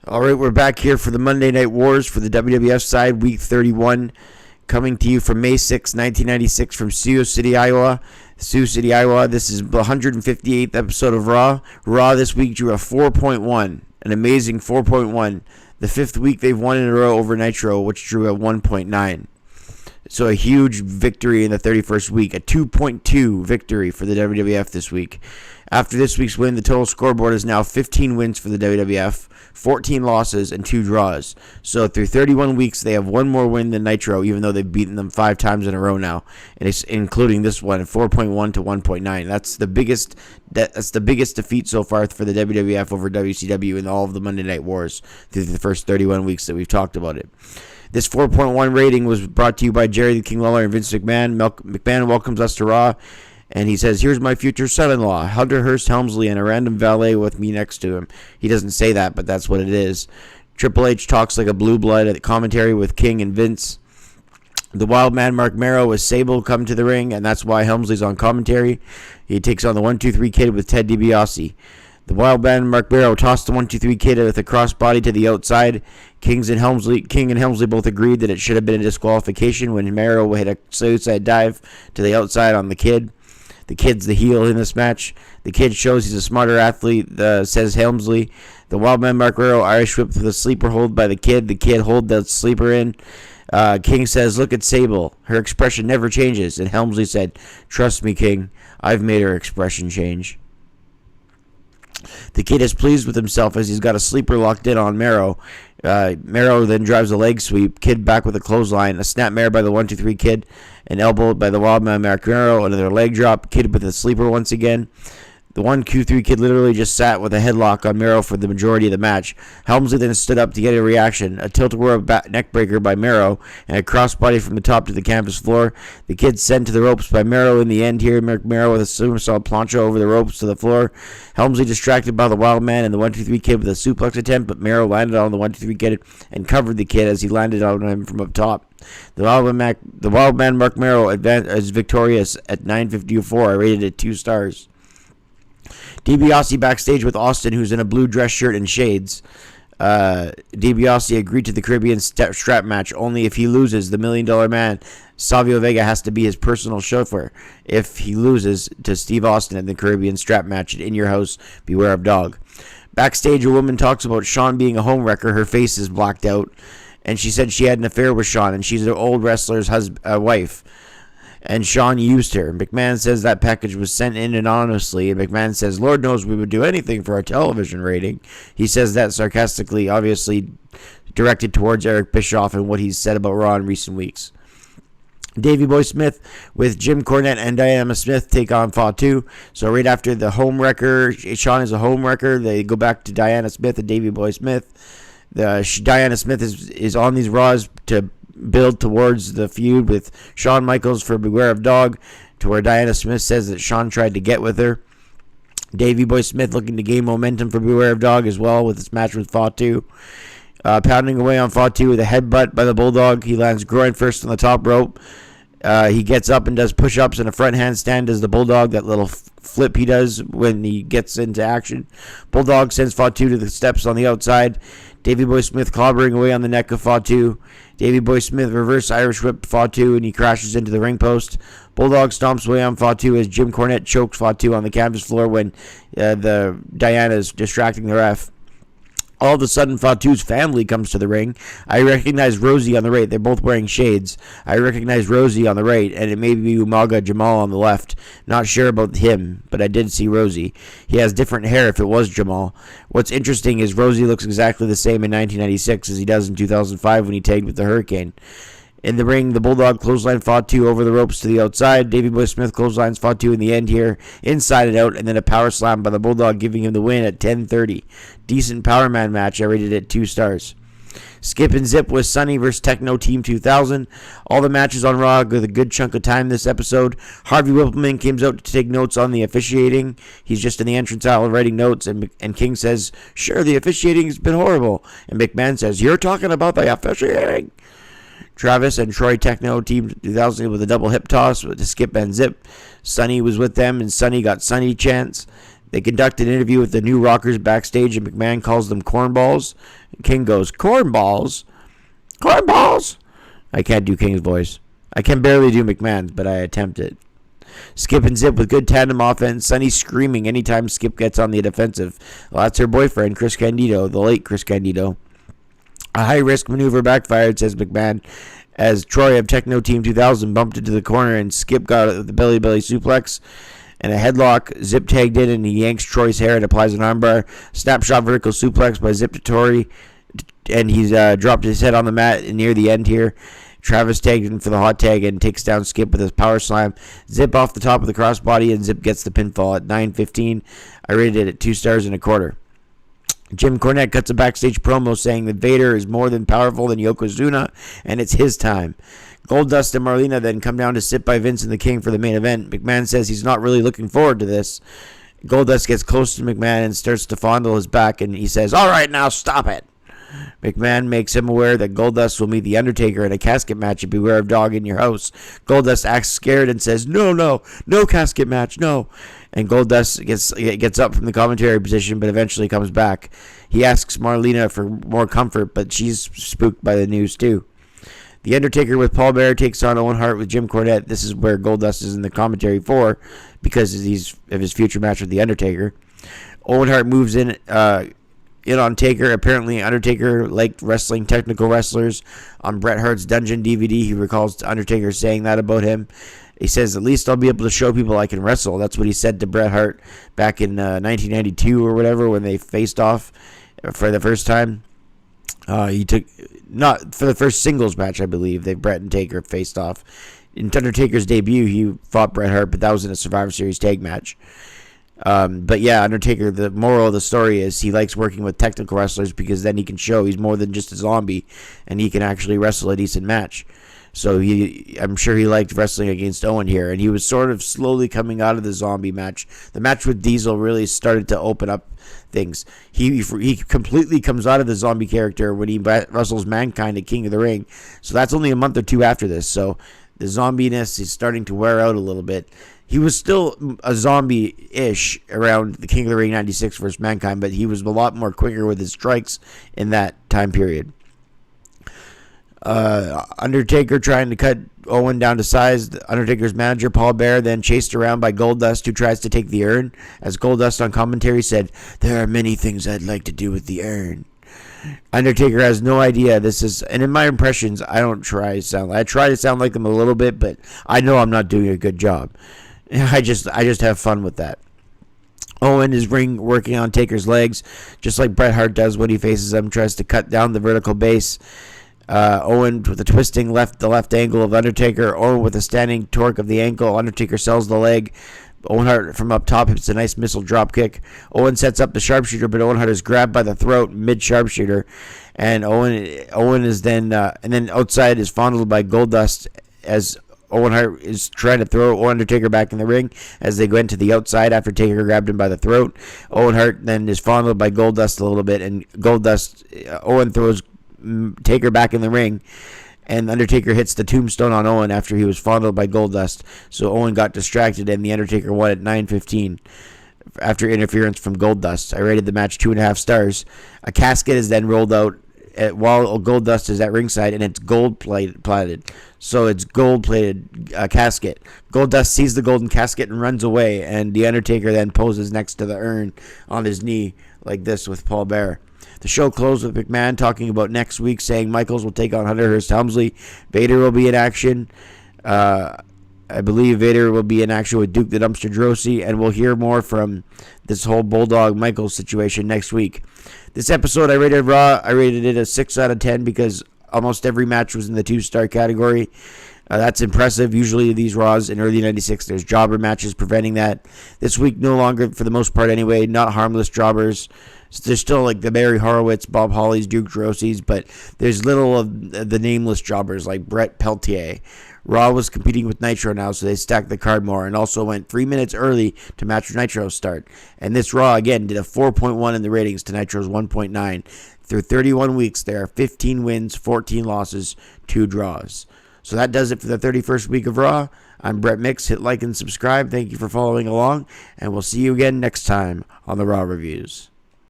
All right, we're back here for the Monday Night Wars for the WWF side, Week 31, coming to you from May 6, 1996 from Sioux City, Iowa. This is the 158th episode of Raw. Raw this week drew a 4.1, an amazing 4.1. The fifth week they've won in a row over Nitro, which drew a 1.9. So a huge victory in the 31st week, a 2.2 victory for the WWF this week. After this week's win, the total scoreboard is now 15 wins for the WWF, 14 losses, and 2 draws. So through 31 weeks, they have one more win than Nitro, even though they've beaten them 5 times in a row now, and it's including this one, 4.1 to 1.9. That's the biggest defeat so far for the WWF over WCW in all of the Monday Night Wars through the first 31 weeks that we've talked about it. This 4.1 rating was brought to you by Jerry the King Lawler and Vince McMahon. McMahon welcomes us to Raw, and he says, "Here's my future son-in-law, Hunter Hearst Helmsley, and a random valet with me next to him." He doesn't say that, but that's what it is. Triple H talks like a blue blood at the commentary with King and Vince. The wild man Mark Marrow with Sable come to the ring, and that's why Helmsley's on commentary. He takes on the 1-2-3 Kid with Ted DiBiase. The wild man Mark Marrow tossed the 1-2-3 Kid with a crossbody to the outside. King and Helmsley both agreed that it should have been a disqualification when Marrow hit a suicide dive to the outside on the Kid. The Kid's the heel in this match. The Kid shows he's a smarter athlete, says Helmsley. The wild man Mark Marrow Irish whipped with a sleeper hold by the Kid. The Kid hold the sleeper in. King says, "Look at Sable. Her expression never changes." And Helmsley said, "Trust me, King. I've made her expression change." The Kid is pleased with himself as he's got a sleeper locked in on Marrow. Marrow then drives a leg sweep. Kid back with a clothesline. A snapmare by the 1-2-3 Kid. An elbow by the wild man Mark Marrow. Another leg drop. Kid with a sleeper once again. The 1-2-3 Kid literally just sat with a headlock on Marrow for the majority of the match. Helmsley then stood up to get a reaction. A tilt-a-whirl neckbreaker by Marrow and a crossbody from the top to the canvas floor. The Kid sent to the ropes by Marrow in the end here. Marrow with a somersault plancha over the ropes to the floor. Helmsley distracted by the wild man and the 1-2-3 Kid with a suplex attempt, but Marrow landed on the 1-2-3 Kid and covered the Kid as he landed on him from up top. The wild man Mark Marrow is victorious at 9:54. I rated it 2 stars. DiBiase backstage with Austin, who's in a blue dress shirt and shades. DiBiase agreed to the Caribbean strap match only if he loses. The $1 Million Man, Savio Vega, has to be his personal chauffeur if he loses to Steve Austin in the Caribbean strap match at In Your House, Beware of Dog. Backstage, a woman talks about Sean being a homewrecker. Her face is blacked out, and she said she had an affair with Sean, and she's an old wrestler's wife. And Sean used her. McMahon says that package was sent in anonymously, and McMahon says, "Lord knows we would do anything for our television rating." He says that sarcastically, obviously directed towards Eric Bischoff and what he's said about Raw in recent weeks. Davey Boy Smith with Jim Cornette and Diana Smith take on Fatu. So right after the homewrecker, Sean is a homewrecker, they go back to Diana Smith and Davey Boy Smith. Diana Smith is on these Raws to build towards the feud with Shawn Michaels for Beware of Dog, to where Diana Smith says that Shawn tried to get with her. Davey Boy Smith looking to gain momentum for Beware of Dog as well with his match with Fatu. Pounding away on Fatu with a headbutt by the Bulldog. He lands groin first on the top rope. He gets up and does push-ups and a front handstand as the Bulldog, that little flip he does when he gets into action. Bulldog sends Fatu to the steps on the outside. Davey Boy Smith clobbering away on the neck of Fatu. Davey Boy Smith reverse Irish whipped Fatu and he crashes into the ring post. Bulldog stomps away on Fatu as Jim Cornette chokes Fatu on the canvas floor when the Diana is distracting the ref. All of a sudden, Fatu's family comes to the ring. I recognize Rosie on the right. They're both wearing shades. I recognize Rosie on the right, and it may be Umaga Jamal on the left. Not sure about him, but I did see Rosie. He has different hair if it was Jamal. What's interesting is Rosie looks exactly the same in 1996 as he does in 2005 when he tagged with the Hurricane. In the ring, the Bulldog clothesline Fatu over the ropes to the outside. Davey Boy Smith clotheslines Fatu in the end here, inside and out, and then a power slam by the Bulldog, giving him the win at 10:30. Decent Power Man match. I rated it 2 stars. Skip and Zip with Sunny versus Techno Team 2000. All the matches on Raw with a good chunk of time this episode. Harvey Whippleman comes out to take notes on the officiating. He's just in the entrance aisle writing notes, and King says, "Sure, the officiating has been horrible." And McMahon says, "You're talking about the officiating." Travis and Troy Techno Team 2000 with a double hip toss with the Skip and Zip. Sunny was with them, and Sunny got Sunny chants. They conduct an interview with the new Rockers backstage, and McMahon calls them cornballs. King goes, cornballs? Cornballs? I can't do King's voice. I can barely do McMahon's, but I attempt it. Skip and Zip with good tandem offense. Sunny screaming anytime Skip gets on the defensive. Well, that's her boyfriend, Chris Candido, the late Chris Candido. A high-risk maneuver backfired, says McMahon, as Troy of Techno Team 2000 bumped into the corner and Skip got the belly-belly suplex and a headlock. Zip tagged in and he yanks Troy's hair and applies an armbar. Snapshot vertical suplex by Zip to Troy, and he's dropped his head on the mat near the end here. Travis tagged in for the hot tag and takes down Skip with his power slam. Zip off the top of the crossbody, and Zip gets the pinfall at 9:15. I rated it at 2 stars and a quarter. Jim Cornette cuts a backstage promo saying that Vader is more than powerful than Yokozuna, and it's his time. Goldust and Marlena then come down to sit by Vince and the King for the main event. McMahon says he's not really looking forward to this. Goldust gets close to McMahon and starts to fondle his back, and he says, "All right, now stop it." McMahon makes him aware that Goldust will meet the Undertaker in a casket match and beware of dog in your house. Goldust acts scared and says, no casket match, no. And Goldust gets up from the commentary position, but eventually comes back. He asks Marlena for more comfort, but she's spooked by the news too. The Undertaker with Paul Bearer takes on Owen Hart with Jim Cornette. This is where Goldust is in the commentary for, because he's of his future match with the Undertaker. Owen Hart moves in on Taker. Apparently, Undertaker liked wrestling technical wrestlers. On Bret Hart's Dungeon DVD, he recalls Undertaker saying that about him. He says, "At least I'll be able to show people I can wrestle." That's what he said to Bret Hart back in 1992 or whatever when they faced off for the first time. He took, not for the first singles match, I believe. Bret and Taker faced off. In Undertaker's debut, he fought Bret Hart, but that was in a Survivor Series tag match. But yeah, Undertaker, the moral of the story is he likes working with technical wrestlers because then he can show he's more than just a zombie and he can actually wrestle a decent match. So I'm sure he liked wrestling against Owen here, and he was sort of slowly coming out of the zombie match. The match with Diesel really started to open up things. He completely comes out of the zombie character when he wrestles Mankind at King of the Ring. So that's only a month or two after this. So the zombiness is starting to wear out a little bit. He was still a zombie-ish around the King of the Ring 96 versus Mankind, but he was a lot more quicker with his strikes in that time period. Undertaker trying to cut Owen down to size. The Undertaker's manager, Paul Bearer, then chased around by Goldust, who tries to take the urn. As Goldust on commentary said, "There are many things I'd like to do with the urn." Undertaker has no idea this is, and in my impressions, I try to sound like them a little bit, but I know I'm not doing a good job. I just have fun with that. Owen is working on Taker's legs, just like Bret Hart does when he faces him, tries to cut down the vertical base. Owen with a twisting the left angle of Undertaker. Owen with a standing torque of the ankle. Undertaker sells the leg. Owen Hart from up top hits a nice missile drop kick. Owen sets up the sharpshooter, but Owen Hart is grabbed by the throat mid sharpshooter, and Owen is then and then outside is fondled by Goldust as Owen Hart is trying to throw Undertaker back in the ring as they went to the outside after Taker grabbed him by the throat. Owen Hart then is fondled by Goldust a little bit, and Owen throws Taker back in the ring, and Undertaker hits the tombstone on Owen after he was fondled by Goldust. So Owen got distracted, and the Undertaker won at 9:15 after interference from Goldust. I rated the match 2.5 stars. A casket is then rolled out while Goldust is at ringside, and it's gold-plated. So it's gold-plated casket. Goldust sees the golden casket and runs away, and the Undertaker then poses next to the urn on his knee like this with Paul Bearer. The show closed with McMahon talking about next week, saying Michaels will take on Hunter Hearst Helmsley. Vader will be in action. I believe Vader will be in action with Duke the Dumpster Droese, and we'll hear more from this whole Bulldog Michaels situation next week. This episode I rated Raw. I rated it a 6 out of 10 because almost every match was in the 2-star category. That's impressive. Usually these Raws in early 96, there's jobber matches preventing that. This week, no longer, for the most part anyway, not harmless jobbers. There's still like the Barry Horowitz, Bob Holly's, Duke Droese's, but there's little of the nameless jobbers like Brett Peltier. Raw was competing with Nitro now, so they stacked the card more and also went 3 minutes early to match Nitro's start. And this Raw, again, did a 4.1 in the ratings to Nitro's 1.9. Through 31 weeks, there are 15 wins, 14 losses, 2 draws. So that does it for the 31st week of Raw. I'm Brett Mix. Hit like and subscribe. Thank you for following along, and we'll see you again next time on the Raw Reviews.